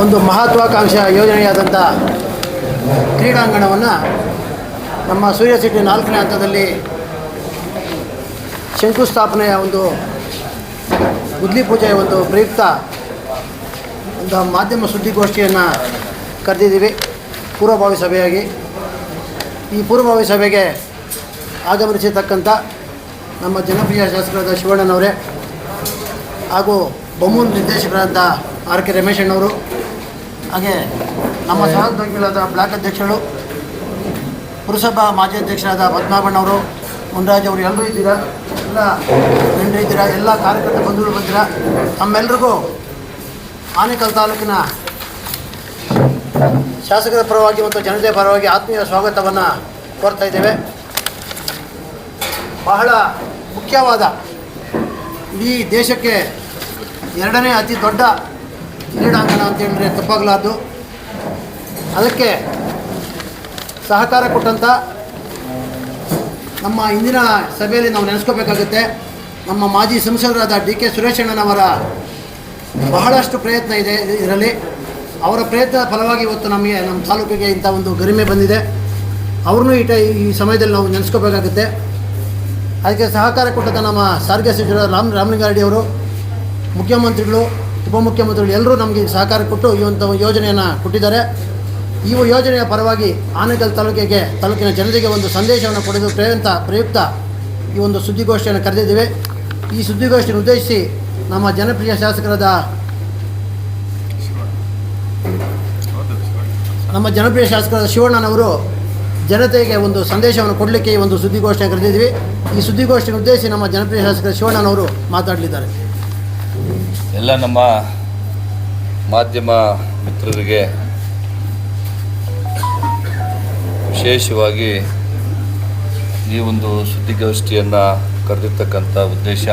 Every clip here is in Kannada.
ಒಂದು ಮಹತ್ವಾಕಾಂಕ್ಷೆ ಯೋಜನೆಯಾದಂಥ ಕ್ರೀಡಾಂಗಣವನ್ನು ನಮ್ಮ ಸೂರ್ಯ ಸಿಟಿ 4ನೇ ಹಂತದಲ್ಲಿ ಶಂಕುಸ್ಥಾಪನೆಯ ಒಂದು ಗುದ್ಲಿ ಪೂಜೆಯ ಒಂದು ಪ್ರಯುಕ್ತ ಒಂದು ಮಾಧ್ಯಮ ಸುದ್ದಿಗೋಷ್ಠಿಯನ್ನು ಕರೆದಿದ್ದೀವಿ ಪೂರ್ವಭಾವಿ ಸಭೆಯಾಗಿ. ಈ ಪೂರ್ವಭಾವಿ ಸಭೆಗೆ ಆಗಮಿಸಿರ್ತಕ್ಕಂಥ ನಮ್ಮ ಜನಪ್ರಿಯ ಶಾಸಕರಾದ ಶಿವಣ್ಣನವರೇ ಹಾಗೂ ಬೊಮ್ಮೂರು ನಿರ್ದೇಶಕರಾದ ಆರ್ ಕೆ ರಮೇಶಣ್ಣವರು, ಹಾಗೆ ನಮ್ಮ ಸಹೋದ್ಯೋಗಿಗಳಾದ ಬ್ಲಾಕ್ ಅಧ್ಯಕ್ಷರು, ಪುರಸಭಾ ಮಾಜಿ ಅಧ್ಯಕ್ಷರಾದ ಪದ್ಮಾಬಣ್ಣವರು, ಮುನ್ರಾಜ್ ಅವರು ಎಲ್ಲರೂ ಇದ್ದೀರಾ, ಎಲ್ಲ ಗಣ್ಯರು ಇದ್ದೀರಾ, ಎಲ್ಲ ಕಾರ್ಯಕರ್ತ ಬಂಧುಗಳು ಬಂದಿರಾ. ತಮ್ಮೆಲ್ಲರಿಗೂ ಆನೇಕಲ್ ತಾಲೂಕಿನ ಶಾಸಕರ ಪರವಾಗಿ ಮತ್ತು ಜನತೆ ಪರವಾಗಿ ಆತ್ಮೀಯ ಸ್ವಾಗತವನ್ನು ಕೋರ್ತಾ ಇದ್ದೇವೆ. ಬಹಳ ಮುಖ್ಯವಾದ ಇಡೀ ದೇಶಕ್ಕೆ 2ನೇ ಅತಿ ದೊಡ್ಡ ಕ್ರೀಡಾಂಗಣ ಅಂತ ಹೇಳಿದ್ರೆ ತಪ್ಪಾಗಲಾರ್ದು. ಅದಕ್ಕೆ ಸಹಕಾರ ಕೊಟ್ಟಂಥ ನಮ್ಮ ಇಂದಿನ ಸಭೆಯಲ್ಲಿ ನಾವು ನೆನೆಸ್ಕೋಬೇಕಾಗುತ್ತೆ. ನಮ್ಮ ಮಾಜಿ ಸಂಸದರಾದ ಡಿ ಕೆ ಸುರೇಶಣ್ಣನವರ ಬಹಳಷ್ಟು ಪ್ರಯತ್ನ ಇದೆ ಇದರಲ್ಲಿ. ಅವರ ಪ್ರಯತ್ನದ ಫಲವಾಗಿ ಇವತ್ತು ನಮಗೆ ನಮ್ಮ ತಾಲೂಕಿಗೆ ಇಂಥ ಒಂದು ಗರಿಮೆ ಬಂದಿದೆ. ಅವ್ರನ್ನೂ ಈ ಸಮಯದಲ್ಲಿ ನಾವು ನೆನೆಸ್ಕೋಬೇಕಾಗುತ್ತೆ. ಅದಕ್ಕೆ ಸಹಕಾರ ಕೊಟ್ಟಂಥ ನಮ್ಮ ಸಾರಿಗೆ ಸಚಿವರು ರಾಮಲಿಂಗಾರೆಡ್ಡಿ ಅವರು, ಮುಖ್ಯಮಂತ್ರಿಗಳು, ಉಪಮುಖ್ಯಮಂತ್ರಿಗಳು ಎಲ್ಲರೂ ನಮಗೆ ಸಹಕಾರ ಕೊಟ್ಟು ಈ ಒಂದು ಯೋಜನೆಯನ್ನು ಕೊಟ್ಟಿದ್ದಾರೆ. ಈ ಯೋಜನೆಯ ಪರವಾಗಿ ಆನೇಕಲ್ ತಾಲೂಕಿನ ಜನತೆಗೆ ಒಂದು ಸಂದೇಶವನ್ನು ಕೊಡೋದು ಪ್ರಯುಕ್ತ ಈ ಒಂದು ಸುದ್ದಿಗೋಷ್ಠಿಯನ್ನು ಕರೆದಿದ್ದೇವೆ. ಈ ಸುದ್ದಿಗೋಷ್ಠಿಯನ್ನು ಉದ್ದೇಶಿಸಿ ನಮ್ಮ ಜನಪ್ರಿಯ ಶಾಸಕರಾದ ಶಿವಣ್ಣನವರು ಜನತೆಗೆ ಒಂದು ಸಂದೇಶವನ್ನು ಕೊಡಲಿಕ್ಕೆ ಈ ಒಂದು ಸುದ್ದಿಗೋಷ್ಠಿಯನ್ನು ಕರೆದಿದ್ದೀವಿ. ಈ ಸುದ್ದಿಗೋಷ್ಠಿಯನ್ನು ಉದ್ದೇಶಿಸಿ ನಮ್ಮ ಜನಪ್ರಿಯ ಶಾಸಕ ಶಿವಣ್ಣನವರು ಮಾತಾಡಲಿದ್ದಾರೆ. ಎಲ್ಲ ನಮ್ಮ ಮಾಧ್ಯಮ ಮಿತ್ರರಿಗೆ ವಿಶೇಷವಾಗಿ ಈ ಒಂದು ಸುದ್ದಿಗೋಷ್ಠಿಯನ್ನು ಕರೆದಿರ್ತಕ್ಕಂಥ ಉದ್ದೇಶ,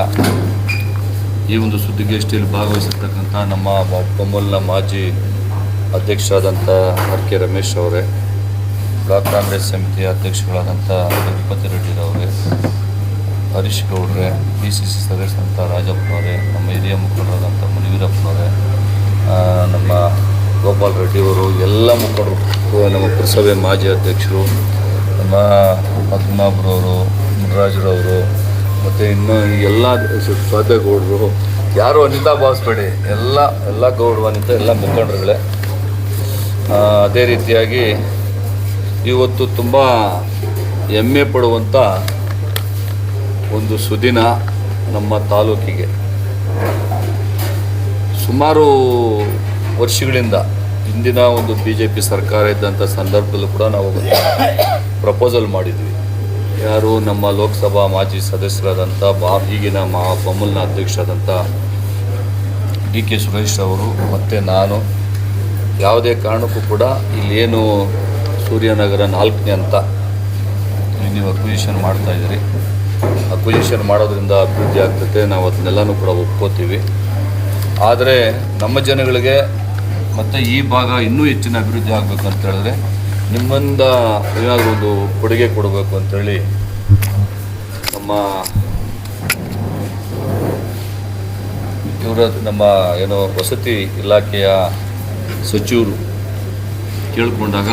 ಈ ಒಂದು ಸುದ್ದಿಗೋಷ್ಠಿಯಲ್ಲಿ ಭಾಗವಹಿಸಿರ್ತಕ್ಕಂಥ ನಮ್ಮ ಬೊಮ್ಮಲ್ನ ಮಾಜಿ ಅಧ್ಯಕ್ಷರಾದಂಥ ಆರ್ ಕೆ ರಮೇಶ್ ಅವರೇ, ಬ್ಲಾಕ್ ಕಾಂಗ್ರೆಸ್ ಸಮಿತಿಯ ಅಧ್ಯಕ್ಷಗಳಾದಂಥ ತಿರುಪತಿ ರೆಡ್ಡಿರವರೇ, ಹರೀಶ್ ಗೌಡ್ರೆ, PCC ಸದಸ್ಯರಂಥ ರಾಜಪ್ಪನವರೇ, ನಮ್ಮ ಹಿರಿಯ ಮುಖಂಡರಾದಂಥ ಮುನಿವೀರಪ್ಪನವರೇ, ನಮ್ಮ ಗೋಪಾಲ್ ರೆಡ್ಡಿಯವರು, ಎಲ್ಲ ಮುಖಂಡರು, ನಮ್ಮ ಪುರಸಭೆ ಮಾಜಿ ಅಧ್ಯಕ್ಷರು, ನಮ್ಮ ಪದ್ಮಾಬ್ರವರು, ಮುನ್ರಾಜ್ರವರು, ಮತ್ತು ಇನ್ನೂ ಎಲ್ಲ ಸ್ವಾದೇಗೌಡರು, ಯಾರು ಅನಿತಾ ಭಾವಿಸ್ಬೇಡಿ, ಎಲ್ಲ ಗೌಡ್ರು ಅನಿತಾ ಎಲ್ಲ ಮುಖಂಡರುಗಳೇ. ಅದೇ ರೀತಿಯಾಗಿ ಇವತ್ತು ತುಂಬ ಹೆಮ್ಮೆ ಪಡುವಂಥ ಒಂದು ಸುದಿನ ನಮ್ಮ ತಾಲೂಕಿಗೆ. ಸುಮಾರು ವರ್ಷಗಳಿಂದ ಹಿಂದಿನ ಒಂದು BJP ಸರ್ಕಾರ ಇದ್ದಂಥ ಸಂದರ್ಭದಲ್ಲೂ ಕೂಡ ನಾವು ಪ್ರಪೋಸಲ್ ಮಾಡಿದ್ವಿ. ಯಾರು ನಮ್ಮ ಲೋಕಸಭಾ ಮಾಜಿ ಸದಸ್ಯರಾದಂಥ ಈಗಿನ ಬೊಮ್ಮಲ್ನ ಅಧ್ಯಕ್ಷರಾದಂಥ ಡಿ ಕೆ ಸುರೇಶ್ ಅವರು ಮತ್ತು ನಾನು ಯಾವುದೇ ಕಾರಣಕ್ಕೂ ಕೂಡ ಇಲ್ಲೇನು ಸೂರ್ಯನಗರ 4ನೇ ಅಂತ ನೀವು ಅಕ್ವಿಸಿಷನ್ ಮಾಡ್ತಾಯಿದ್ದೀರಿ, ಅಕ್ವಿಸಿಷನ್ ಮಾಡೋದ್ರಿಂದ ಅಭಿವೃದ್ಧಿ ಆಗ್ತದೆ, ನಾವು ಅದನ್ನೆಲ್ಲನೂ ಕೂಡ ಒಪ್ಕೋತೀವಿ. ಆದರೆ ನಮ್ಮ ಜನಗಳಿಗೆ ಮತ್ತು ಈ ಭಾಗ ಇನ್ನೂ ಹೆಚ್ಚಿನ ಅಭಿವೃದ್ಧಿ ಆಗಬೇಕು ಅಂತ ಹೇಳಿದ್ರೆ ನಿಮ್ಮಿಂದ ಏನಾದರೂ ಒಂದು ಕೊಡುಗೆ ಕೊಡಬೇಕು ಅಂಥೇಳಿ ನಮ್ಮ ವಸತಿ ಇಲಾಖೆಯ ಸಚಿವರು ಕೇಳಿಕೊಂಡಾಗ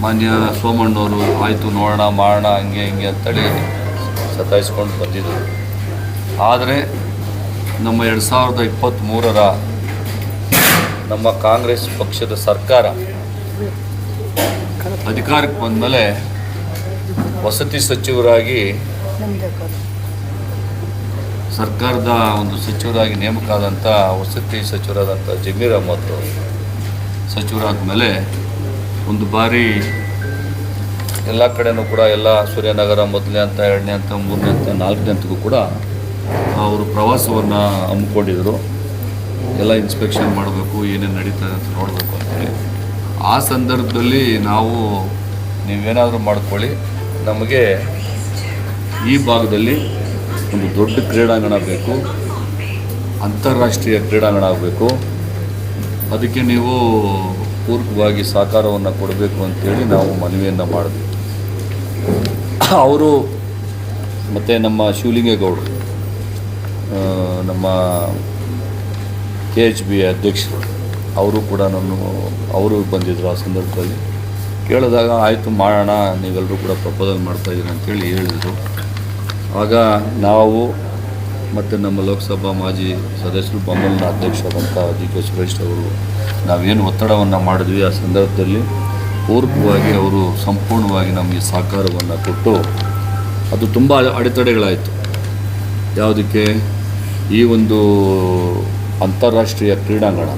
ಮಾನ್ಯ ಸೋಮಣ್ಣವರು ಆಯಿತು ನೋಡೋಣ ಮಾಡೋಣ ಹಂಗೆ ಅಂತೇಳಿ ಸತಾಯಿಸ್ಕೊಂಡು ಬಂದಿದ್ದರು. ಆದರೆ ನಮ್ಮ 2023ರ ನಮ್ಮ ಕಾಂಗ್ರೆಸ್ ಪಕ್ಷದ ಸರ್ಕಾರ ಅಧಿಕಾರಕ್ಕೆ ಬಂದಮೇಲೆ ವಸತಿ ಸಚಿವರಾಗಿ ಸರ್ಕಾರದ ಒಂದು ಸಚಿವರಾಗಿ ನೇಮಕ ಆದಂಥ ವಸತಿ ಸಚಿವರಾದಂಥ ಜಮೀರ್ ಅಹ್ಮದ್ ಸಚಿವರಾದ ಮೇಲೆ ಒಂದು ಬಾರಿ ಎಲ್ಲ ಕಡೆಯೂ ಕೂಡ ಎಲ್ಲ ಸೂರ್ಯನಗರ 1ನೇ ಹಂತ 2ನೇ ಹಂತ 3ನೇ ಹಂತ 4ನೇ ಹಂತಕ್ಕೂ ಕೂಡ ಅವರು ಪ್ರವಾಸವನ್ನು ಹಮ್ಮಿಕೊಂಡಿದ್ರು. ಎಲ್ಲ ಇನ್ಸ್ಪೆಕ್ಷನ್ ಮಾಡಬೇಕು, ಏನೇನು ನಡೀತದೆ ಅಂತ ನೋಡಬೇಕು ಅಂತೇಳಿ. ಆ ಸಂದರ್ಭದಲ್ಲಿ ನೀವೇನಾದರೂ ಮಾಡ್ಕೊಳ್ಳಿ, ನಮಗೆ ಈ ಭಾಗದಲ್ಲಿ ಒಂದು ದೊಡ್ಡ ಕ್ರೀಡಾಂಗಣ ಬೇಕು, ಅಂತಾರಾಷ್ಟ್ರೀಯ ಕ್ರೀಡಾಂಗಣ ಆಗಬೇಕು, ಅದಕ್ಕೆ ನೀವು ಪೂರ್ವಕವಾಗಿ ಸಹಕಾರವನ್ನು ಕೊಡಬೇಕು ಅಂತೇಳಿ ನಾವು ಮನವಿಯನ್ನು ಮಾಡಿದ್ವಿ. ಅವರು ಮತ್ತು ನಮ್ಮ ಶಿವಲಿಂಗೇಗೌಡರು, ನಮ್ಮ KHB ಅಧ್ಯಕ್ಷರು ಅವರು ಕೂಡ ಅವರು ಬಂದಿದ್ದರು. ಆ ಸಂದರ್ಭದಲ್ಲಿ ಕೇಳಿದಾಗ ಆಯಿತು ಮಾಡೋಣ, ನೀವೆಲ್ಲರೂ ಕೂಡ ಪ್ರಪೋಸಲ್ ಮಾಡ್ತಾಯಿದ್ದೀರಿ ಅಂತೇಳಿ ಹೇಳಿದರು. ಆಗ ನಾವು ಮತ್ತು ನಮ್ಮ ಲೋಕಸಭಾ ಮಾಜಿ ಸದಸ್ಯರು ಬೊಮ್ಮಲ್ನ ಅಧ್ಯಕ್ಷರಾದಂಥ DK ಸುರೇಶ್ ಅವರು ನಾವೇನು ಒತ್ತಡವನ್ನು ಮಾಡಿದ್ವಿ, ಆ ಸಂದರ್ಭದಲ್ಲಿ ಪೂರ್ವಕವಾಗಿ ಅವರು ಸಂಪೂರ್ಣವಾಗಿ ನಮಗೆ ಸಹಕಾರವನ್ನು ಕೊಟ್ಟು ಅದು ತುಂಬ ಅಡೆತಡೆಗಳಾಯಿತು. ಯಾವುದಕ್ಕೆ? ಈ ಒಂದು ಅಂತಾರಾಷ್ಟ್ರೀಯ ಕ್ರೀಡಾಂಗಣ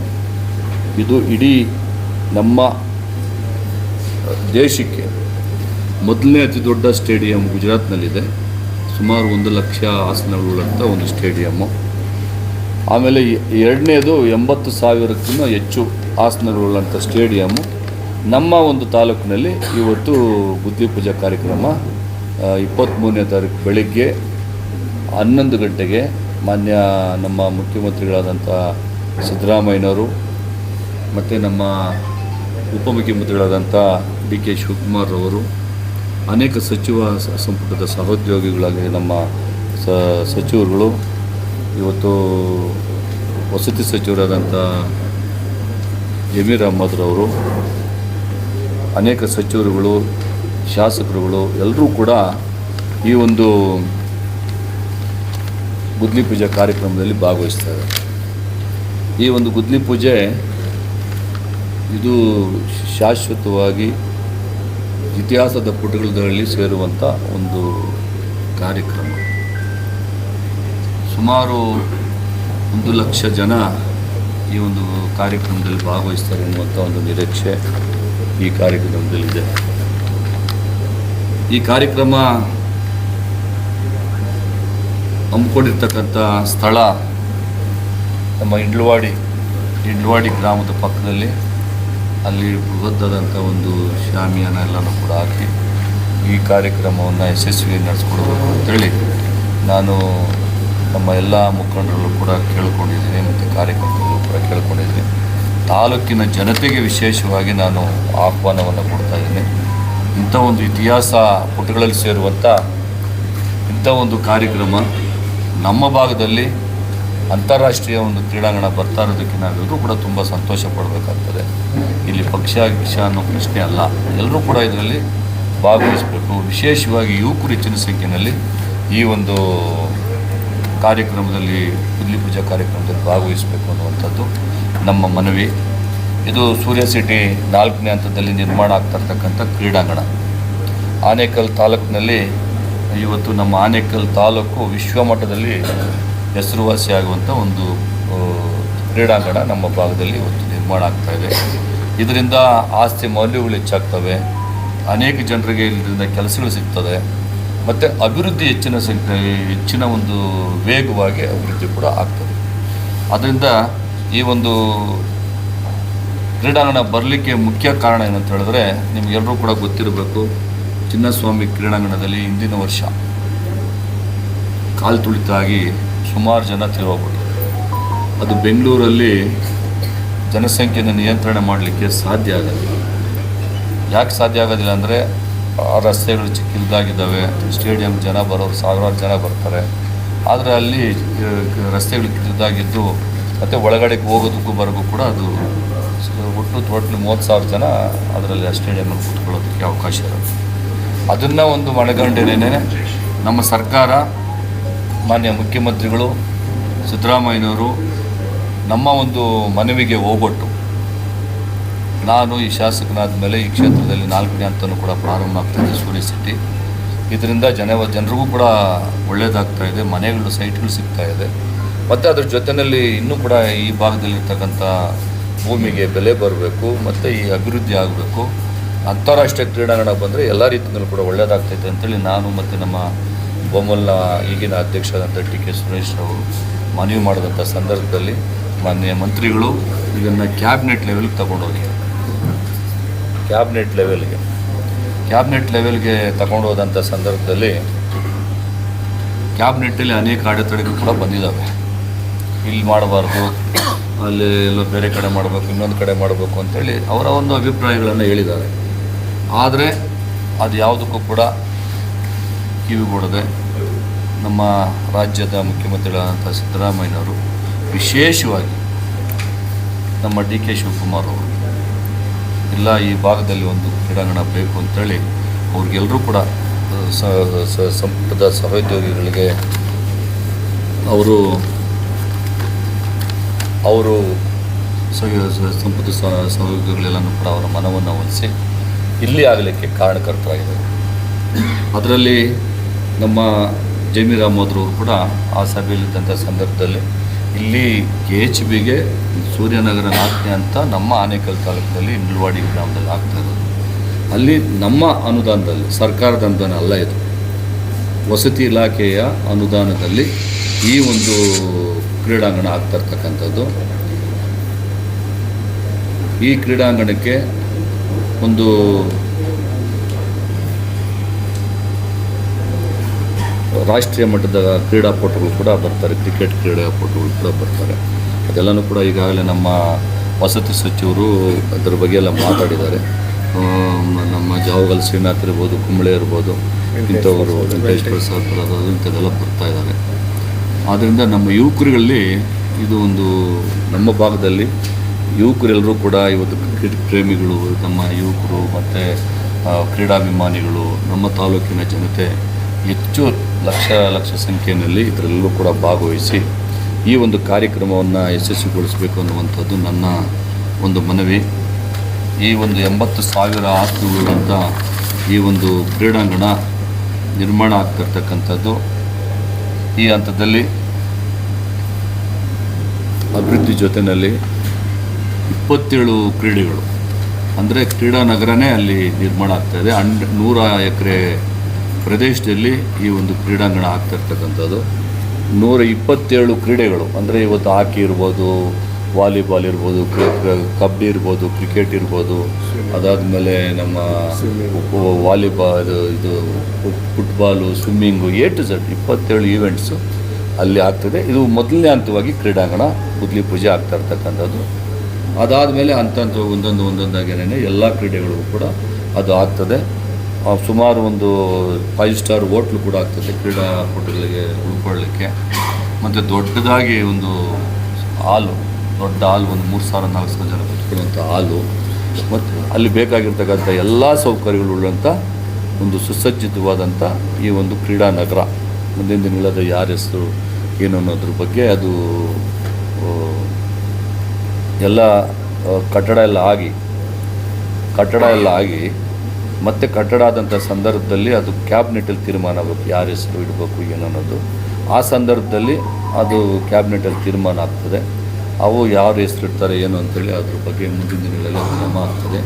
ಇದು ಇಡೀ ನಮ್ಮ ದೇಶಕ್ಕೆ ಮೊದಲನೇ ಅತಿ ದೊಡ್ಡ ಸ್ಟೇಡಿಯಂ ಗುಜರಾತ್ನಲ್ಲಿದೆ. ಸುಮಾರು 1 ಲಕ್ಷ ಆಸನಗಳುಳ್ಳಂಥ ಒಂದು ಸ್ಟೇಡಿಯಮ್ಮು. ಆಮೇಲೆ ಎರಡನೇದು 80,000ಕ್ಕಿಂತ ಹೆಚ್ಚು ಆಸನಗಳುಳ್ಳಂಥ ಸ್ಟೇಡಿಯಮ್ಮು ನಮ್ಮ ಒಂದು ತಾಲೂಕಿನಲ್ಲಿ ಇವತ್ತು ಗುದ್ಲಿ ಪೂಜಾ ಕಾರ್ಯಕ್ರಮ 23ನೇ ತಾರೀಕು ಬೆಳಗ್ಗೆ 11 ಗಂಟೆಗೆ ಮಾನ್ಯ ನಮ್ಮ ಮುಖ್ಯಮಂತ್ರಿಗಳಾದಂಥ ಸಿದ್ದರಾಮಯ್ಯನವರು ಮತ್ತು ನಮ್ಮ ಉಪಮುಖ್ಯಮಂತ್ರಿಗಳಾದಂಥ DK ಶಿವಕುಮಾರ್ ಅವರು, ಅನೇಕ ಸಚಿವ ಸಂಪುಟದ ಸಹೋದ್ಯೋಗಿಗಳಾಗಿ ನಮ್ಮ ಸಚಿವರುಗಳು, ಇವತ್ತು ವಸತಿ ಸಚಿವರಾದಂಥ ಜಮೀರ್ ಅಹ್ಮದ್ ರವರು, ಅನೇಕ ಸಚಿವರುಗಳು, ಶಾಸಕರುಗಳು ಎಲ್ಲರೂ ಕೂಡ ಈ ಒಂದು ಗುದ್ಲಿ ಪೂಜೆ ಕಾರ್ಯಕ್ರಮದಲ್ಲಿ ಭಾಗವಹಿಸ್ತಾರೆ. ಈ ಒಂದು ಗುದ್ಲಿ ಪೂಜೆ ಇದು ಶಾಶ್ವತವಾಗಿ ಇತಿಹಾಸದ ಪುಟಗಳಲ್ಲಿ ಸೇರುವಂಥ ಒಂದು ಕಾರ್ಯಕ್ರಮ. ಸುಮಾರು 1 ಲಕ್ಷ ಜನ ಈ ಒಂದು ಕಾರ್ಯಕ್ರಮದಲ್ಲಿ ಭಾಗವಹಿಸ್ತಾರೆ ಎನ್ನುವಂಥ ಒಂದು ನಿರೀಕ್ಷೆ ಈ ಕಾರ್ಯಕ್ರಮದಲ್ಲಿದೆ. ಈ ಕಾರ್ಯಕ್ರಮ ಹಮ್ಮಿಕೊಂಡಿರ್ತಕ್ಕಂಥ ಸ್ಥಳ ನಮ್ಮ ಇಂಡ್ಲವಾಡಿ ಗ್ರಾಮದ ಪಕ್ಕದಲ್ಲಿ. ಅಲ್ಲಿ ಬೃಹತ್ತಾದಂಥ ಒಂದು ಶಾಮಿಯಾನ ಎಲ್ಲನೂ ಕೂಡ ಹಾಕಿ ಈ ಕಾರ್ಯಕ್ರಮವನ್ನು ಯಶಸ್ವಿಯಾಗಿ ನಡೆಸ್ಕೊಡ್ಬೇಕು ಅಂತೇಳಿ ನಾನು ನಮ್ಮ ಎಲ್ಲ ಮುಖಂಡರು ಕೂಡ ಕೇಳ್ಕೊಂಡಿದ್ದೀನಿ ಮತ್ತು ಕಾರ್ಯಕರ್ತರು ಕೂಡ ಕೇಳ್ಕೊಂಡಿದ್ದೀನಿ. ತಾಲೂಕಿನ ಜನತೆಗೆ ವಿಶೇಷವಾಗಿ ನಾನು ಆಹ್ವಾನವನ್ನು ಕೊಡ್ತಾಯಿದ್ದೀನಿ. ಇಂಥ ಒಂದು ಇತಿಹಾಸ ಪುಟಗಳಲ್ಲಿ ಸೇರುವಂಥ ಇಂಥ ಒಂದು ಕಾರ್ಯಕ್ರಮ ನಮ್ಮ ಭಾಗದಲ್ಲಿ ಅಂತಾರಾಷ್ಟ್ರೀಯ ಒಂದು ಕ್ರೀಡಾಂಗಣ ಬರ್ತಾ ಇರೋದಕ್ಕೆ ನಾವೆಲ್ಲರೂ ಕೂಡ ತುಂಬ ಸಂತೋಷ ಪಡಬೇಕಾಗ್ತದೆ. ಇಲ್ಲಿ ಪಕ್ಷ ಅನ್ನೋ ಪ್ರಶ್ನೆ ಅಲ್ಲ, ಎಲ್ಲರೂ ಕೂಡ ಇದರಲ್ಲಿ ಭಾಗವಹಿಸಬೇಕು. ವಿಶೇಷವಾಗಿ ಯುವಕರು ಹೆಚ್ಚಿನ ಸಂಖ್ಯೆಯಲ್ಲಿ ಈ ಒಂದು ಕಾರ್ಯಕ್ರಮದಲ್ಲಿ ಗುದ್ಲಿ ಪೂಜಾ ಕಾರ್ಯಕ್ರಮದಲ್ಲಿ ಭಾಗವಹಿಸಬೇಕು ಅನ್ನುವಂಥದ್ದು ನಮ್ಮ ಮನವಿ. ಇದು ಸೂರ್ಯ ಸಿಟಿ 4ನೇ ಹಂತದಲ್ಲಿ ನಿರ್ಮಾಣ ಆಗ್ತಾ ಇರ್ತಕ್ಕಂಥ ಕ್ರೀಡಾಂಗಣ. ಆನೇಕಲ್ ತಾಲೂಕಿನಲ್ಲಿ ಇವತ್ತು ನಮ್ಮ ಆನೇಕಲ್ ತಾಲೂಕು ವಿಶ್ವಮಟ್ಟದಲ್ಲಿ ಹೆಸರುವಾಸಿಯಾಗುವಂಥ ಒಂದು ಕ್ರೀಡಾಂಗಣ ನಮ್ಮ ಭಾಗದಲ್ಲಿ ಇವತ್ತು ನಿರ್ಮಾಣ ಆಗ್ತಾಯಿದೆ. ಇದರಿಂದ ಆಸ್ತಿ ಮೌಲ್ಯಗಳು ಹೆಚ್ಚಾಗ್ತವೆ, ಅನೇಕ ಜನರಿಗೆ ಇದರಿಂದ ಕೆಲಸಗಳು ಸಿಗ್ತದೆ ಮತ್ತು ಅಭಿವೃದ್ಧಿ ಹೆಚ್ಚಿನ ಒಂದು ವೇಗವಾಗಿ ಅಭಿವೃದ್ಧಿ ಕೂಡ ಆಗ್ತದೆ. ಅದರಿಂದ ಈ ಒಂದು ಕ್ರೀಡಾಂಗಣ ಬರಲಿಕ್ಕೆ ಮುಖ್ಯ ಕಾರಣ ಏನಂತ ಹೇಳಿದ್ರೆ, ನಿಮಗೆಲ್ಲರೂ ಕೂಡ ಗೊತ್ತಿರಬೇಕು, ಚಿನ್ನಸ್ವಾಮಿ ಕ್ರೀಡಾಂಗಣದಲ್ಲಿ ಹಿಂದಿನ ವರ್ಷ ಕಾಲು ತುಳಿತಾಗಿ ಸುಮಾರು ಜನ ತೀರೋಗ್ಬಿಟ್ರು. ಅದು ಬೆಂಗಳೂರಲ್ಲಿ ಜನಸಂಖ್ಯೆಯನ್ನು ನಿಯಂತ್ರಣ ಮಾಡಲಿಕ್ಕೆ ಸಾಧ್ಯ ಆಗಲ್ಲ. ಯಾಕೆ ಸಾಧ್ಯ ಆಗೋದಿಲ್ಲ ಅಂದರೆ ಆ ರಸ್ತೆಗಳು ಚಿಕ್ಕದಾಗಿದ್ದಾವೆ, ಸ್ಟೇಡಿಯಂ ಜನ ಬರೋರು ಸಾವಿರಾರು ಜನ ಬರ್ತಾರೆ. ಆದರೆ ಅಲ್ಲಿ ರಸ್ತೆಗಳು ಕಿರಿದಾಗಿದ್ದು ಮತ್ತು ಒಳಗಡೆಗೆ ಹೋಗೋದಕ್ಕೂ ಬರೋಕ್ಕೂ ಕೂಡ ಅದು ಒಟ್ಟು 30,000 ಜನ ಅದರಲ್ಲಿ ಆ ಸ್ಟೇಡಿಯಮಲ್ಲಿ ಕೂತ್ಕೊಳ್ಳೋದಕ್ಕೆ ಅವಕಾಶ ಇರುತ್ತೆ. ಅದನ್ನು ಒಂದು ಮನಗಂಡೇನೆ ನಮ್ಮ ಸರ್ಕಾರ, ಮಾನ್ಯ ಮುಖ್ಯಮಂತ್ರಿಗಳು ಸಿದ್ದರಾಮಯ್ಯನವರು ನಮ್ಮ ಒಂದು ಮನವಿಗೆ ಹೋಗೊಟ್ಟು ನಾನು ಈ ಶಾಸಕನಾದ ಮೇಲೆ ಈ ಕ್ಷೇತ್ರದಲ್ಲಿ 4ನೇ ಹಂತನೂ ಕೂಡ ಪ್ರಾರಂಭ ಆಗ್ತಾಯಿದೆ ಸೂರ್ಯ ಸಿಟಿ. ಇದರಿಂದ ಜನರಿಗೂ ಕೂಡ ಒಳ್ಳೆಯದಾಗ್ತಾ ಇದೆ, ಮನೆಗಳು ಸೈಟ್ಗಳು ಸಿಗ್ತಾ ಇದೆ. ಮತ್ತು ಅದ್ರ ಜೊತೆಯಲ್ಲಿ ಇನ್ನೂ ಕೂಡ ಈ ಭಾಗದಲ್ಲಿರ್ತಕ್ಕಂಥ ಭೂಮಿಗೆ ಬೆಲೆ ಬರಬೇಕು ಮತ್ತು ಈ ಅಭಿವೃದ್ಧಿ ಆಗಬೇಕು. ಅಂತಾರಾಷ್ಟ್ರೀಯ ಕ್ರೀಡಾಂಗಣ ಬಂದರೆ ಎಲ್ಲ ರೀತಿಯಲ್ಲೂ ಕೂಡ ಒಳ್ಳೆಯದಾಗ್ತೈತೆ ಅಂತೇಳಿ ನಾನು ಮತ್ತು ನಮ್ಮ ಬೊಮ್ಮಲ್ನ ಈಗಿನ ಅಧ್ಯಕ್ಷರಾದಂಥ DK ಸುರೇಶ್ ಅವರು ಮನವಿ ಮಾಡಿದಂಥ ಸಂದರ್ಭದಲ್ಲಿ ಮಾನ್ಯ ಮಂತ್ರಿಗಳು ಇದನ್ನು ಕ್ಯಾಬಿನೆಟ್ ಲೆವೆಲ್ಗೆ ತಗೊಂಡೋಗಿ ಕ್ಯಾಬಿನೆಟ್ ಲೆವೆಲ್ಗೆ ತಗೊಂಡು ಹೋದಂಥ ಸಂದರ್ಭದಲ್ಲಿ ಕ್ಯಾಬಿನೆಟ್ಟಲ್ಲಿ ಅನೇಕ ಅಡೆತಡೆಗಳು ಕೂಡ ಬಂದಿದ್ದಾವೆ. ಇಲ್ಲಿ ಮಾಡಬಾರ್ದು, ಅಲ್ಲಿ ಎಲ್ಲೋ ಬೇರೆ ಕಡೆ ಮಾಡಬೇಕು, ಇನ್ನೊಂದು ಕಡೆ ಮಾಡಬೇಕು ಅಂತೇಳಿ ಅವರ ಒಂದು ಅಭಿಪ್ರಾಯಗಳನ್ನು ಹೇಳಿದ್ದಾರೆ. ಆದರೆ ಅದು ಯಾವುದಕ್ಕೂ ಕೂಡ ಕಿವಿಗೊಡದೆ ನಮ್ಮ ರಾಜ್ಯದ ಮುಖ್ಯಮಂತ್ರಿಗಳಾದಂಥ ಸಿದ್ದರಾಮಯ್ಯನವರು ವಿಶೇಷವಾಗಿ ನಮ್ಮ DK ಶಿವಕುಮಾರ್ ಅವರು ಇಲ್ಲ ಈ ಭಾಗದಲ್ಲಿ ಒಂದು ಕ್ರೀಡಾಂಗಣ ಬೇಕು ಅಂತೇಳಿ ಅವ್ರಿಗೆಲ್ಲರೂ ಕೂಡ ಸಂಪುಟದ ಸಹೋದ್ಯೋಗಿಗಳಿಗೆ ಅವರು ಸಂಪುಟ ಸಹೋದ್ಯೋಗಿಗಳೆಲ್ಲನೂ ಕೂಡ ಅವರ ಮನವನ್ನು ಒಲಿಸಿ ಇಲ್ಲಿ ಆಗಲಿಕ್ಕೆ ಕಾರಣಕರ್ತರಾಗಿದ್ದಾರೆ. ಅದರಲ್ಲಿ ನಮ್ಮ ಜಮೀರ್ ಅಹಮದ್ ಅವರು ಕೂಡ ಆ ಸಭೆಯಲ್ಲಿದ್ದಂಥ ಸಂದರ್ಭದಲ್ಲಿ ಇಲ್ಲಿ KHBಗೆ ಸೂರ್ಯನಗರ ನಾಲ್ಕನೇ ಅಂತ ನಮ್ಮ ಆನೇಕಲ್ ತಾಲೂಕಿನಲ್ಲಿ ನಿಲ್ವಾಡಿ ಗ್ರಾಮದಲ್ಲಿ ಆಗ್ತಾ ಇರೋದು. ಅಲ್ಲಿ ನಮ್ಮ ಅನುದಾನದಲ್ಲಿ, ಸರ್ಕಾರದ ಅನುದಾನ ಅಲ್ಲ ಇದು, ವಸತಿ ಇಲಾಖೆಯ ಅನುದಾನದಲ್ಲಿ ಈ ಒಂದು ಕ್ರೀಡಾಂಗಣ ಆಗ್ತಾ ಇರ್ತಕ್ಕಂಥದ್ದು. ಈ ಕ್ರೀಡಾಂಗಣಕ್ಕೆ ಒಂದು ರಾಷ್ಟ್ರೀಯ ಮಟ್ಟದ ಕ್ರೀಡಾಪಟುಗಳು ಕೂಡ ಬರ್ತಾರೆ, ಕ್ರಿಕೆಟ್ ಕ್ರೀಡಾಪಟುಗಳು ಕೂಡ ಬರ್ತಾರೆ. ಅದೆಲ್ಲನೂ ಕೂಡ ಈಗಾಗಲೇ ನಮ್ಮ ವಸತಿ ಸಚಿವರು ಅದರ ಬಗ್ಗೆ ಎಲ್ಲ ಮಾತಾಡಿದ್ದಾರೆ. ನಮ್ಮ ಜಾವಗಲ್ ಶ್ರೀನಾಥ್ ಇರ್ಬೋದು, ಕುಂಬಳೆ ಇರ್ಬೋದು, ಇಂಥವರು ವೆಂಕಟೇಶ್ ಪ್ರಸಾದ್ ಬರೋದು ಇಂಥದ್ದೆಲ್ಲ ಬರ್ತಾ ಇದ್ದಾರೆ. ಆದ್ದರಿಂದ ನಮ್ಮ ಯುವಕರುಗಳಲ್ಲಿ ಇದು ಒಂದು, ನಮ್ಮ ಭಾಗದಲ್ಲಿ ಯುವಕರೆಲ್ಲರೂ ಕೂಡ ಇವತ್ತು ಕ್ರಿಕೆಟ್ ಪ್ರೇಮಿಗಳು, ನಮ್ಮ ಯುವಕರು ಮತ್ತು ಕ್ರೀಡಾಭಿಮಾನಿಗಳು, ನಮ್ಮ ತಾಲೂಕಿನ ಜನತೆ ಹೆಚ್ಚು ಲಕ್ಷ ಸಂಖ್ಯೆಯಲ್ಲಿ ಇದರಲ್ಲೂ ಕೂಡ ಭಾಗವಹಿಸಿ ಈ ಒಂದು ಕಾರ್ಯಕ್ರಮವನ್ನು ಯಶಸ್ವಿಗೊಳಿಸಬೇಕು ಅನ್ನುವಂಥದ್ದು ನನ್ನ ಒಂದು ಮನವಿ. ಈ ಒಂದು 80,000 ಆಸ್ತಿಗಳಂತ ಈ ಒಂದು ಕ್ರೀಡಾಂಗಣ ನಿರ್ಮಾಣ ಆಗ್ತಿರ್ತಕ್ಕಂಥದ್ದು ಈ ಹಂತದಲ್ಲಿ ಅಭಿವೃದ್ಧಿ ಜೊತೆಯಲ್ಲಿ 27 ಕ್ರೀಡೆಗಳು ಅಂದರೆ ಕ್ರೀಡಾ ನಗರನೇ ಅಲ್ಲಿ ನಿರ್ಮಾಣ ಆಗ್ತಾಯಿದೆ. 100 ಎಕರೆ ಪ್ರದೇಶದಲ್ಲಿ ಈ ಒಂದು ಕ್ರೀಡಾಂಗಣ ಆಗ್ತಿರ್ತಕ್ಕಂಥದ್ದು. 127 ಕ್ರೀಡೆಗಳು ಅಂದರೆ ಇವತ್ತು ಹಾಕಿ ಇರ್ಬೋದು, ವಾಲಿಬಾಲ್ ಇರ್ಬೋದು, ಕಬಡ್ಡಿ ಇರ್ಬೋದು, ಕ್ರಿಕೆಟ್ ಇರ್ಬೋದು, ಅದಾದಮೇಲೆ ನಮ್ಮ ವಾಲಿಬಾಲ್, ಇದು football, swimming, A to Z 27 events ಅಲ್ಲಿ ಆಗ್ತದೆ. ಇದು ಮೊದಲನೇ ಹಂತವಾಗಿ ಕ್ರೀಡಾಂಗಣ ಗುದ್ಲಿ ಪೂಜೆ ಆಗ್ತಾ ಇರ್ತಕ್ಕಂಥದ್ದು. ಅದಾದಮೇಲೆ ಒಂದೊಂದಾಗೇನೆ ಎಲ್ಲ ಕ್ರೀಡೆಗಳಿಗೂ ಕೂಡ ಅದು ಆಗ್ತದೆ. ಸುಮಾರು ಒಂದು 5 ಸ್ಟಾರ್ ಹೋಟ್ಲು ಕೂಡ ಆಗ್ತದೆ ಕ್ರೀಡಾಪಟುಗಳಿಗೆ ಉಳ್ಕೊಳ್ಳಿಕ್ಕೆ. ಮತ್ತು ದೊಡ್ಡದಾಗಿ ಒಂದು ಹಾಲು, ದೊಡ್ಡ ಹಾಲು, ಒಂದು 3,000-4,000 ಜನ ಕೂತ್ಕೊಳ್ಳುವಂಥ ಹಾಲು, ಮತ್ತು ಅಲ್ಲಿ ಬೇಕಾಗಿರ್ತಕ್ಕಂಥ ಎಲ್ಲ ಸೌಕರ್ಯಗಳುಳ್ಳಂಥ ಒಂದು ಸುಸಜ್ಜಿತವಾದಂಥ ಈ ಒಂದು ಕ್ರೀಡಾ ನಗರ. ಮುಂದಿನ ದಿನಗಳಲ್ಲಿ ಯಾರ ಹೆಸರು ಏನು ಅನ್ನೋದ್ರ ಬಗ್ಗೆ ಅದು ಎಲ್ಲ ಕಟ್ಟಡ ಎಲ್ಲ ಆಗಿ ಮತ್ತು ಕಟ್ಟಡ ಆದಂಥ ಸಂದರ್ಭದಲ್ಲಿ ಅದು ಕ್ಯಾಬಿನೆಟಲ್ಲಿ ತೀರ್ಮಾನ ಆಗಬೇಕು, ಯಾರ ಹೆಸರು ಇಡಬೇಕು ಏನು ಅನ್ನೋದು. ಆ ಸಂದರ್ಭದಲ್ಲಿ ಅದು ಕ್ಯಾಬಿನೆಟಲ್ಲಿ ತೀರ್ಮಾನ ಆಗ್ತದೆ. ಅವು ಯಾರು ಹೆಸರು ಇಡ್ತಾರೆ ಏನು ಅಂತೇಳಿ ಅದ್ರ ಬಗ್ಗೆ ಮುಂದಿನ ದಿನಗಳಲ್ಲಿ ಕ್ರಮ ಆಗ್ತದೆ.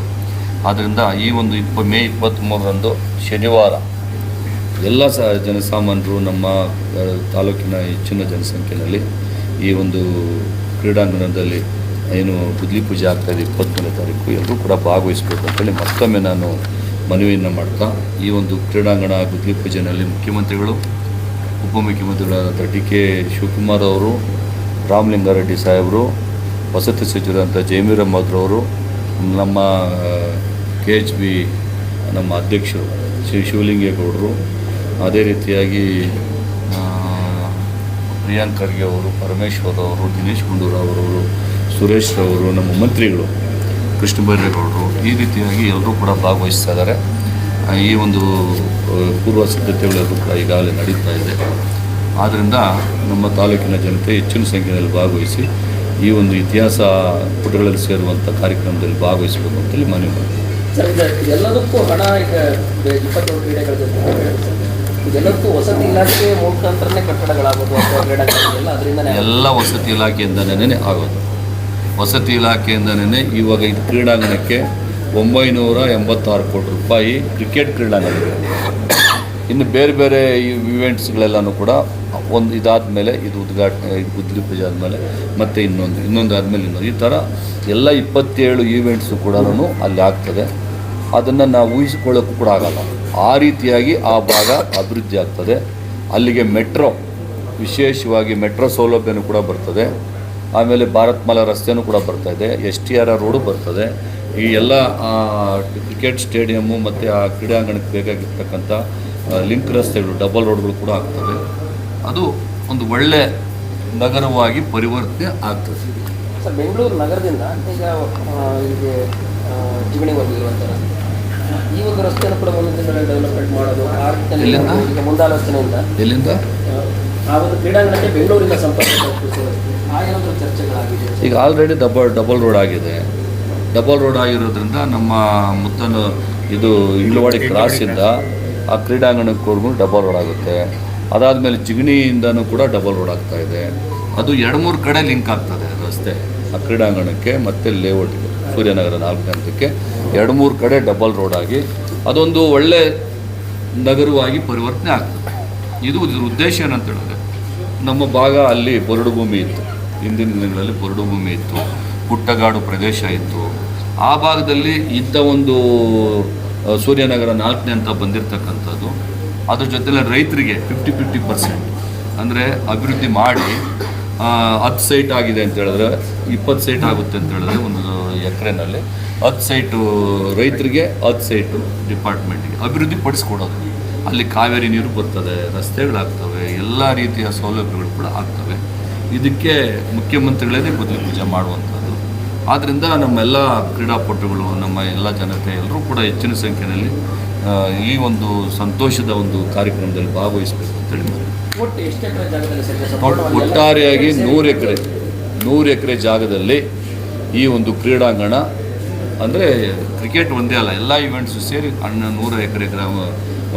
ಆದ್ದರಿಂದ ಈ ಒಂದು ಮೇ 23ರಂದು ಶನಿವಾರ ಎಲ್ಲ ಜನಸಾಮಾನ್ಯರು ನಮ್ಮ ತಾಲೂಕಿನ ಹೆಚ್ಚಿನ ಜನಸಂಖ್ಯೆಯಲ್ಲಿ ಈ ಒಂದು ಕ್ರೀಡಾಂಗಣದಲ್ಲಿ ಏನು ಗುದ್ಲಿ ಪೂಜೆ ಆಗ್ತಾಯಿದೆ 23ನೇ ತಾರೀಕು, ಎಲ್ಲರೂ ಕೂಡ ಭಾಗವಹಿಸಬೇಕು ಅಂತೇಳಿ ಮತ್ತೊಮ್ಮೆ ನಾನು ಮನವಿಯನ್ನು ಮಾಡ್ತಾ, ಈ ಒಂದು ಕ್ರೀಡಾಂಗಣ ಗುದ್ಲಿ ಪೂಜೆಯಲ್ಲಿ ಮುಖ್ಯಮಂತ್ರಿಗಳು, ಉಪಮುಖ್ಯಮಂತ್ರಿಗಳಾದಂಥ DK ಶಿವಕುಮಾರ್ ಅವರು, ರಾಮಲಿಂಗಾರೆಡ್ಡಿ ಸಾಹೇಬರು, ವಸತಿ ಸಚಿವರಾದಂಥ ಜಮೀರ್ ಅಹಮದ್ ಅವರು, ನಮ್ಮ KHB ನಮ್ಮ ಅಧ್ಯಕ್ಷರು ಶಿವಲಿಂಗೇಗೌಡರು, ಅದೇ ರೀತಿಯಾಗಿ ಪ್ರಿಯಾಂಕ್ ಖರ್ಗೆ ಅವರು, ಪರಮೇಶ್ವರ್ ಅವರು, ದಿನೇಶ್ ಗುಂಡೂರಾವ್ ಅವರು, ಸುರೇಶ್ ಅವರು, ನಮ್ಮ ಮಂತ್ರಿಗಳು ಕೃಷ್ಣ ಬೈರೇಗೌಡರು, ಈ ರೀತಿಯಾಗಿ ಎಲ್ಲರೂ ಕೂಡ ಭಾಗವಹಿಸ್ತಾ ಇದ್ದಾರೆ. ಈ ಒಂದು ಪೂರ್ವ ಸಿದ್ಧತೆಗಳೆಲ್ಲರೂ ಕೂಡ ಈಗಾಗಲೇ ನಡೀತಾ ಇದೆ. ಆದ್ದರಿಂದ ನಮ್ಮ ತಾಲೂಕಿನ ಜನತೆ ಹೆಚ್ಚಿನ ಸಂಖ್ಯೆಯಲ್ಲಿ ಭಾಗವಹಿಸಿ ಈ ಒಂದು ಇತಿಹಾಸ ಪುಟಗಳಲ್ಲಿ ಸೇರುವಂಥ ಕಾರ್ಯಕ್ರಮದಲ್ಲಿ ಭಾಗವಹಿಸಬೇಕು ಅಂತೇಳಿ ಮನವಿ ಮಾಡ್ತೀವಿ. ಎಲ್ಲದಕ್ಕೂ ಹಣ ಈಗ 27 ಕ್ರೀಡೆಗಳ ಜೊತೆ ಇದೆಲ್ಲದಕ್ಕೂ ವಸತಿ ಇಲಾಖೆ ಮುಖಾಂತರನೇ ಕಟ್ಟಡಗಳಾಗೋದು ಅಥವಾ ಕ್ರೀಡಾಂಗಣಗಳೆಲ್ಲ ಅದರಿಂದನೇ ಎಲ್ಲ ವಸತಿ ಇಲಾಖೆಯಿಂದನೇ ಆಗೋದು. ವಸತಿ ಇಲಾಖೆಯಿಂದನೇ ಇವಾಗ ಇದು ಕ್ರೀಡಾಂಗಣಕ್ಕೆ 986 ಕೋಟಿ ರೂಪಾಯಿ ಕ್ರಿಕೆಟ್ ಕ್ರೀಡಾಂಗಣ. ಇನ್ನು ಬೇರೆ ಬೇರೆ ಇವೆಂಟ್ಸ್ಗಳೆಲ್ಲನೂ ಕೂಡ ಒಂದು ಇದಾದ ಮೇಲೆ ಇದು ಉದ್ಘಾಟನೆ, ಗುದ್ಲಿ ಪೂಜೆ ಆದಮೇಲೆ ಮತ್ತು ಇನ್ನೊಂದು ಆದಮೇಲೆ ಇನ್ನೊಂದು, ಈ ಥರ ಎಲ್ಲ 27 ಈವೆಂಟ್ಸು ಕೂಡ ಅಲ್ಲಿ ಆಗ್ತದೆ. ಅದನ್ನು ನಾವು ಊಹಿಸಿಕೊಳ್ಳೋಕ್ಕೂ ಕೂಡ ಆಗಲ್ಲ. ಆ ರೀತಿಯಾಗಿ ಆ ಭಾಗ ಅಭಿವೃದ್ಧಿ ಆಗ್ತದೆ. ಅಲ್ಲಿಗೆ ಮೆಟ್ರೋ, ವಿಶೇಷವಾಗಿ ಮೆಟ್ರೋ ಸೌಲಭ್ಯನೂ ಕೂಡ ಬರ್ತದೆ. ಆಮೇಲೆ ಭಾರತ್ ಮಾಲಾ ರಸ್ತೆಯೂ ಕೂಡ ಬರ್ತಾಯಿದೆ, STR ರೋಡು ಬರ್ತದೆ. ಈ ಎಲ್ಲ ಕ್ರಿಕೆಟ್ ಸ್ಟೇಡಿಯಮ್ಮು ಮತ್ತು ಆ ಕ್ರೀಡಾಂಗಣಕ್ಕೆ ಬೇಕಾಗಿರ್ತಕ್ಕಂಥ ಲಿಂಕ್ ರಸ್ತೆಗಳು, ಡಬಲ್ ರೋಡ್ಗಳು ಕೂಡ ಆಗ್ತವೆ. ಅದು ಒಂದು ಒಳ್ಳೆ ನಗರವಾಗಿ ಪರಿವರ್ತನೆ ಆಗ್ತದೆ. ಸರ್ ಬೆಂಗಳೂರು ನಗರದಿಂದ ಈಗ ಹೀಗೆ ಜಿಗಣಿವರೆಗೂ ಇರುವಂಥ ಈ ಒಂದು ರಸ್ತೆಯನ್ನು ಕೂಡ ಮುಂದಿನ ದಿನಗಳಲ್ಲಿ ಡೆವಲಪ್ಮೆಂಟ್ ಮಾಡೋದು ಈಗ ಮುಂದಾಲೋಚನೆಯಿಂದ ಎಲ್ಲಿಂದ ಆ ಒಂದು ಕ್ರೀಡಾಂಗಣಕ್ಕೆ ಬೆಂಗಳೂರಿಂದ ಸಂಪರ್ಕ ಕಲ್ಪಿಸೋದು ಆ ಏನಾದರೂ ಚರ್ಚೆಗಳಾಗಿದೆ? ಈಗ ಆಲ್ರೆಡಿ ಡಬಲ್ ರೋಡ್ ಆಗಿದೆ. ಡಬಲ್ ರೋಡ್ ಆಗಿರೋದ್ರಿಂದ ನಮ್ಮ ಮುತ್ತನ ಇದು ಇಂಗ್ಲವಾಡಿ ಕ್ರಾಸಿಂದ ಆ ಕ್ರೀಡಾಂಗಣಕ್ಕವರೆಗೂ ಡಬಲ್ ರೋಡ್ ಆಗುತ್ತೆ. ಅದಾದಮೇಲೆ ಜಿಗಣಿಯಿಂದನೂ ಕೂಡ ಡಬಲ್ ರೋಡ್ ಆಗ್ತಾ ಇದೆ. ಅದು 2-3 ಕಡೆ ಲಿಂಕ್ ಆಗ್ತದೆ ರಸ್ತೆ ಆ ಕ್ರೀಡಾಂಗಣಕ್ಕೆ ಮತ್ತು ಲೇಔಟ್ಗೆ ಸೂರ್ಯನಗರ 4ನೇ ಹಂತಕ್ಕೆ 2-3 ಕಡೆ ಡಬಲ್ ರೋಡ್ ಆಗಿ ಅದೊಂದು ಒಳ್ಳೆ ನಗರವಾಗಿ ಪರಿವರ್ತನೆ ಆಗ್ತದೆ. ಇದು ಇದ್ರ ಉದ್ದೇಶ ಏನಂತ ಹೇಳಿದ್ರೆ ನಮ್ಮ ಭಾಗ ಅಲ್ಲಿ ಬರಡು ಭೂಮಿ ಇತ್ತು, ಹಿಂದಿನ ದಿನಗಳಲ್ಲಿ ಬರಡು ಭೂಮಿ ಇತ್ತು, ಗುಡ್ಡಗಾಡು ಪ್ರದೇಶ ಇತ್ತು. ಆ ಭಾಗದಲ್ಲಿ ಇದ್ದ ಒಂದು ಸೂರ್ಯನಗರ 4ನೇ ಹಂತ ಬಂದಿರತಕ್ಕಂಥದ್ದು ಅದ್ರ ಜೊತೆಲೆ ರೈತರಿಗೆ 50-50% ಅಂದರೆ ಅಭಿವೃದ್ಧಿ ಮಾಡಿ 10 ಸೈಟ್ ಆಗಿದೆ ಅಂತ ಹೇಳಿದ್ರೆ 20 ಸೈಟ್ ಆಗುತ್ತೆ ಅಂತ ಹೇಳಿದ್ರೆ ಒಂದು ಎಕರೆನಲ್ಲಿ 10 ಸೈಟು ರೈತರಿಗೆ 10 ಸೈಟು ಡಿಪಾರ್ಟ್ಮೆಂಟಿಗೆ ಅಭಿವೃದ್ಧಿ ಪಡಿಸ್ಕೊಡೋದು. ಅಲ್ಲಿ ಕಾವೇರಿ ನೀರು ಬರ್ತದೆ, ರಸ್ತೆಗಳಾಗ್ತವೆ, ಎಲ್ಲ ರೀತಿಯ ಸೌಲಭ್ಯಗಳು ಕೂಡ ಆಗ್ತವೆ. ಇದಕ್ಕೆ ಮುಖ್ಯಮಂತ್ರಿಗಳೇ ಬದಲು ಪೂಜೆ ಮಾಡುವಂಥದ್ದು. ಆದ್ದರಿಂದ ನಮ್ಮೆಲ್ಲ ಕ್ರೀಡಾಪಟುಗಳು, ನಮ್ಮ ಎಲ್ಲ ಜನತೆ ಎಲ್ಲರೂ ಕೂಡ ಹೆಚ್ಚಿನ ಸಂಖ್ಯೆಯಲ್ಲಿ ಈ ಒಂದು ಸಂತೋಷದ ಒಂದು ಕಾರ್ಯಕ್ರಮದಲ್ಲಿ ಭಾಗವಹಿಸಬೇಕು ಅಂತೇಳಿ ಒಟ್ಟು ಎಷ್ಟು ಎಕರೆ ಜಾಗದಲ್ಲಿ ಸರ್? ಒಟ್ಟಾರೆಯಾಗಿ 100 ಎಕರೆ ಜಾಗದಲ್ಲಿ ಈ ಒಂದು ಕ್ರೀಡಾಂಗಣ ಅಂದರೆ ಕ್ರಿಕೆಟ್ ಒಂದೇ ಅಲ್ಲ, ಎಲ್ಲ ಇವೆಂಟ್ಸು ಸೇರಿ 100 ಎಕರೆ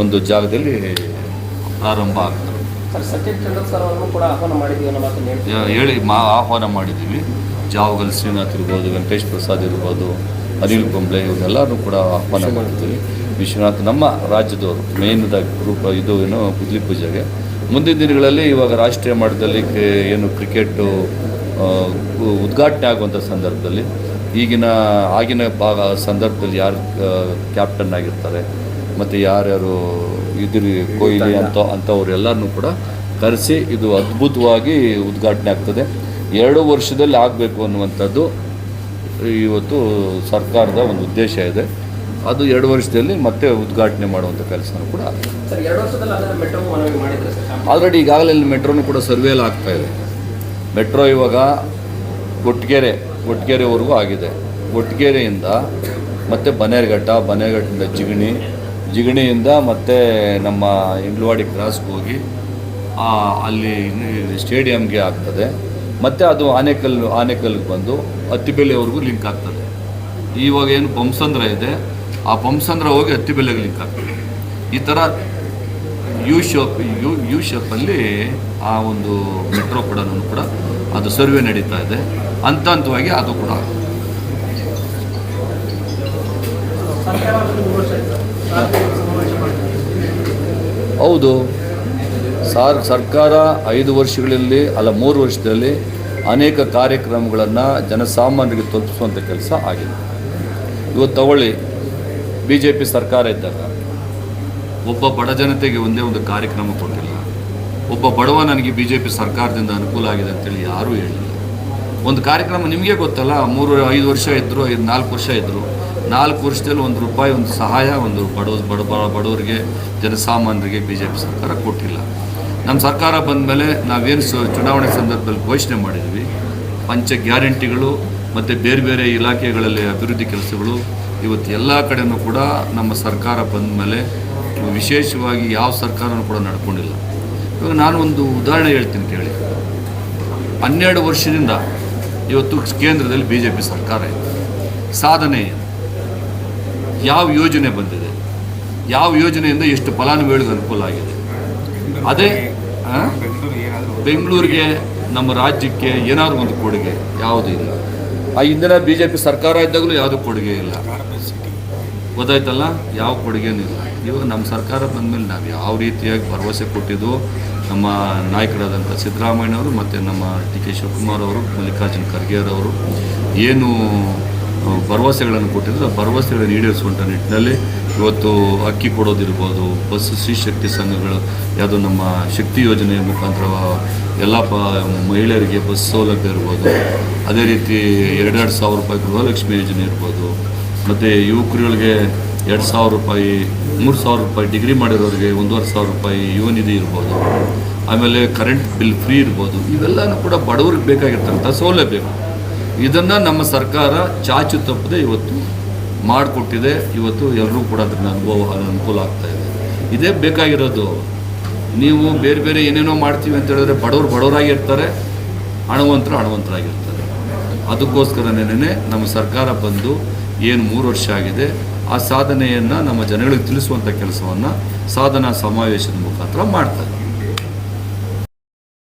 ಒಂದು ಜಾಗದಲ್ಲಿ ಪ್ರಾರಂಭ ಆಗ್ತದೆ. ಸರ್ ಸಚಿನ್ ತೆಂಡೂಲ್ಕರ್ ಅವರನ್ನು ಕೂಡ ಆಹ್ವಾನ ಮಾಡಿದ್ದೀವಿ ಅನ್ನೋ ಮಾತನ್ನು ಹೇಳಿ ಆಹ್ವಾನ ಮಾಡಿದ್ದೀವಿ. ಜಾವಗಲ್ ಶ್ರೀನಾಥ್ ಇರ್ಬೋದು, ವೆಂಕಟೇಶ್ ಪ್ರಸಾದ್ ಇರ್ಬೋದು, ಅನಿಲ್ ಕುಂಬ್ಳೆ ಇವರೆಲ್ಲರೂ ಕೂಡ ಆಹ್ವಾನ ಮಾಡಿದ್ದೀವಿ. ವಿಶ್ವನಾಥ್ ನಮ್ಮ ರಾಜ್ಯದವರು ಮೇನ್ದ ಗ್ರೂಪ್ ಇದು ಏನು ಬುದ್ಲಿ ಪೂಜೆಗೆ ಮುಂದಿನ ದಿನಗಳಲ್ಲಿ ಇವಾಗ ರಾಷ್ಟ್ರೀಯ ಮಟ್ಟದಲ್ಲಿ ಏನು ಕ್ರಿಕೆಟು ಉದ್ಘಾಟನೆ ಆಗುವಂಥ ಸಂದರ್ಭದಲ್ಲಿ ಆಗಿನ ಸಂದರ್ಭದಲ್ಲಿ ಯಾರು ಕ್ಯಾಪ್ಟನ್ ಆಗಿರ್ತಾರೆ ಮತ್ತು ಯಾರ್ಯಾರು ಕೊಹ್ಲಿ ಅಂಥವ್ರೆಲ್ಲರನ್ನೂ ಕೂಡ ಕರೆಸಿ ಇದು ಅದ್ಭುತವಾಗಿ ಉದ್ಘಾಟನೆ ಆಗ್ತದೆ. 2 ವರ್ಷದಲ್ಲಿ ಆಗಬೇಕು ಅನ್ನುವಂಥದ್ದು ಇವತ್ತು ಸರ್ಕಾರದ ಒಂದು ಉದ್ದೇಶ ಇದೆ. ಅದು 2 ವರ್ಷದಲ್ಲಿ ಮತ್ತೆ ಉದ್ಘಾಟನೆ ಮಾಡುವಂಥ ಕೆಲಸನೂ ಕೂಡ ಆಗುತ್ತೆ. ಆಲ್ರೆಡಿ ಈಗಾಗಲೇ ಮೆಟ್ರೋನು ಕೂಡ ಸರ್ವೇಲ್ ಆಗ್ತಾ ಇದೆ. ಮೆಟ್ರೋ ಇವಾಗ ಗೊಟ್ಗೆರೆವರೆಗೂ ಆಗಿದೆ. ಗೊಟ್ಗೆರೆಯಿಂದ ಮತ್ತು ಬನ್ನೇರುಘಟ್ಟದಿಂದ ಜಿಗಣಿಯಿಂದ ಮತ್ತು ನಮ್ಮ ಇಂಗ್ಲವಾಡಿ ಕ್ರಾಸ್ಗೆ ಹೋಗಿ ಅಲ್ಲಿ ಸ್ಟೇಡಿಯಂಗೆ ಆಗ್ತದೆ. ಮತ್ತು ಅದು ಆನೇಕಲ್ಗೆ ಬಂದು ಹತ್ತಿಬೆಲೆವರೆಗೂ ಲಿಂಕ್ ಆಗ್ತದೆ. ಇವಾಗ ಏನು ಪಂಪ್ಸಂದ್ರ ಇದೆ, ಆ ಪಂಪ್ಸಂದ್ರ ಹೋಗಿ ಹತ್ತಿಬೆಲೆಗೆ ಲಿಂಕ್ ಆಗ್ತದೆ. ಈ ಥರ ಯು ಶೇಪಲ್ಲಿ ಆ ಒಂದು ಮೆಟ್ರೋ ಕೂಡ ಅದು ಸರ್ವೆ ನಡೀತಾ ಇದೆ. ಹಂತವಾಗಿ ಅದು ಕೂಡ ಹೌದು. ಸರ್ಕಾರ 5 ವರ್ಷಗಳಲ್ಲಿ 3 ವರ್ಷದಲ್ಲಿ ಅನೇಕ ಕಾರ್ಯಕ್ರಮಗಳನ್ನು ಜನಸಾಮಾನ್ಯರಿಗೆ ತಲುಪಿಸುವಂಥ ಕೆಲಸ ಆಗಿದೆ. ಇವತ್ತು ತಗೊಳ್ಳಿ, BJP ಸರ್ಕಾರ ಇದ್ದಾಗ ಒಬ್ಬ ಬಡ ಜನತೆಗೆ ಒಂದೇ ಒಂದು ಕಾರ್ಯಕ್ರಮ ಕೊಟ್ಟಿಲ್ಲ. ಒಬ್ಬ ಬಡವ ನನಗೆ BJP ಸರ್ಕಾರದಿಂದ ಅನುಕೂಲ ಆಗಿದೆ ಅಂತೇಳಿ ಯಾರೂ ಹೇಳಿಲ್ಲ. ಒಂದು ಕಾರ್ಯಕ್ರಮ ನಿಮಗೆ ಗೊತ್ತಲ್ಲ, 3-5 ವರ್ಷ ಇದ್ದರು, 4 ವರ್ಷ ಇದ್ದರು. 4 ವರ್ಷದಲ್ಲಿ ₹1 ಒಂದು ಸಹಾಯ ಒಂದು ಬಡವರಿಗೆ ಜನಸಾಮಾನ್ಯರಿಗೆ BJP ಸರ್ಕಾರ ಕೊಟ್ಟಿಲ್ಲ. ನಮ್ಮ ಸರ್ಕಾರ ಬಂದ ಮೇಲೆ ನಾವೇನು ಚುನಾವಣೆ ಸಂದರ್ಭದಲ್ಲಿ ಘೋಷಣೆ ಮಾಡಿದ್ವಿ, ಪಂಚ ಗ್ಯಾರಂಟಿಗಳು ಮತ್ತು ಬೇರೆ ಬೇರೆ ಇಲಾಖೆಗಳಲ್ಲಿ ಅಭಿವೃದ್ಧಿ ಕೆಲಸಗಳು ಇವತ್ತು ಎಲ್ಲ ಕಡೆಯೂ ಕೂಡ ನಮ್ಮ ಸರ್ಕಾರ ಬಂದ ಮೇಲೆ ವಿಶೇಷವಾಗಿ ಯಾವ ಸರ್ಕಾರನೂ ಕೂಡ ನಡ್ಕೊಂಡಿಲ್ಲ. ಇವಾಗ ನಾನು ಒಂದು ಉದಾಹರಣೆ ಹೇಳ್ತೀನಿ ಕೇಳಿ. 12 ವರ್ಷದಿಂದ ಇವತ್ತು ಕೇಂದ್ರದಲ್ಲಿ BJP ಸರ್ಕಾರ ಇದೆ. ಸಾಧನೆ ಯಾವ ಯೋಜನೆ ಬಂದಿದೆ, ಯಾವ ಯೋಜನೆಯಿಂದ ಎಷ್ಟು ಫಲಾನುಭವಿಗಳಿಗೆ ಅನುಕೂಲ ಆಗಿದೆ. ಅದೇ ಬೆಂಗಳೂರಿಗೆ ನಮ್ಮ ರಾಜ್ಯಕ್ಕೆ ಏನಾದರೂ ಒಂದು ಕೊಡುಗೆ ಯಾವುದೂ ಇಲ್ಲ. ಆ ಹಿಂದಿನ BJP ಸರ್ಕಾರ ಇದ್ದಾಗಲೂ ಯಾವುದೂ ಕೊಡುಗೆ ಇಲ್ಲ, ಗೊತ್ತಾಯ್ತಲ್ಲ, ಯಾವ ಕೊಡುಗೆನೂ ಇಲ್ಲ. ಇವಾಗ ನಮ್ಮ ಸರ್ಕಾರ ಬಂದಮೇಲೆ ನಾವು ಯಾವ ರೀತಿಯಾಗಿ ಭರವಸೆ ಕೊಟ್ಟಿದ್ದು ನಮ್ಮ ನಾಯಕರಾದಂಥ ಸಿದ್ದರಾಮಯ್ಯನವರು ಮತ್ತು ನಮ್ಮ DK ಶಿವಕುಮಾರ್ ಅವರು, ಮಲ್ಲಿಕಾರ್ಜುನ ಖರ್ಗೆರವರು ಏನು ಭರವಸೆಗಳನ್ನು ಕೊಟ್ಟಿದ್ರು, ಆ ಭರವಸೆಗಳನ್ನು ಈಡೇರಿಸುವಂಥ ನಿಟ್ಟಿನಲ್ಲಿ ಇವತ್ತು ಅಕ್ಕಿ ಕೊಡೋದಿರ್ಬೋದು, ಬಸ್ ಸ್ತ್ರೀ ಶಕ್ತಿ ಸಂಘಗಳು ಯಾವುದೋ ನಮ್ಮ ಶಕ್ತಿ ಯೋಜನೆಯ ಮುಖಾಂತರ ಎಲ್ಲ ಮಹಿಳೆಯರಿಗೆ ಬಸ್ ಸೌಲಭ್ಯ ಇರ್ಬೋದು, ಅದೇ ರೀತಿ 2,000 ರೂಪಾಯಿ ಗೃಹಲಕ್ಷ್ಮಿ ಯೋಜನೆ ಇರ್ಬೋದು, ಮತ್ತು ಯುವಕರುಗಳಿಗೆ 2,000 ರೂಪಾಯಿ, 3,000 ರೂಪಾಯಿ ಡಿಗ್ರಿ ಮಾಡಿರೋರಿಗೆ 1,500 ರೂಪಾಯಿ ಯುವ ನಿಧಿ ಇರ್ಬೋದು, ಆಮೇಲೆ ಕರೆಂಟ್ ಬಿಲ್ ಫ್ರೀ ಇರ್ಬೋದು. ಇವೆಲ್ಲನೂ ಕೂಡ ಬಡವ್ರಿಗೆ ಬೇಕಾಗಿರ್ತಕ್ಕಂಥ ಸೌಲಭ್ಯಗಳು. ಇದನ್ನು ನಮ್ಮ ಸರ್ಕಾರ ಚಾಚು ತಪ್ಪದೆ ಇವತ್ತು ಮಾಡಿಕೊಟ್ಟಿದೆ. ಇವತ್ತು ಎಲ್ಲರೂ ಕೂಡ ಅದನ್ನ ಅನುಕೂಲ ಆಗ್ತಾ ಇದೆ. ಇದೇ ಬೇಕಾಗಿರೋದು. ನೀವು ಬೇರೆ ಬೇರೆ ಏನೇನೋ ಮಾಡ್ತೀವಿ ಅಂತ ಹೇಳಿದ್ರೆ ಬಡವರಾಗಿರ್ತಾರೆ, ಹಣವಂತರಾಗಿರ್ತಾರೆ. ಅದಕ್ಕೋಸ್ಕರನೇ ನಮ್ಮ ಸರ್ಕಾರ ಬಂದು ಏನು 3 ವರ್ಷ ಆಗಿದೆ, ಆ ಸಾಧನೆಯನ್ನು ನಮ್ಮ ಜನಗಳಿಗೆ ತಿಳಿಸುವಂಥ ಕೆಲಸವನ್ನು ಸಾಧನಾ ಸಮಾವೇಶದ ಮುಖಾಂತರ ಮಾಡ್ತಾರೆ.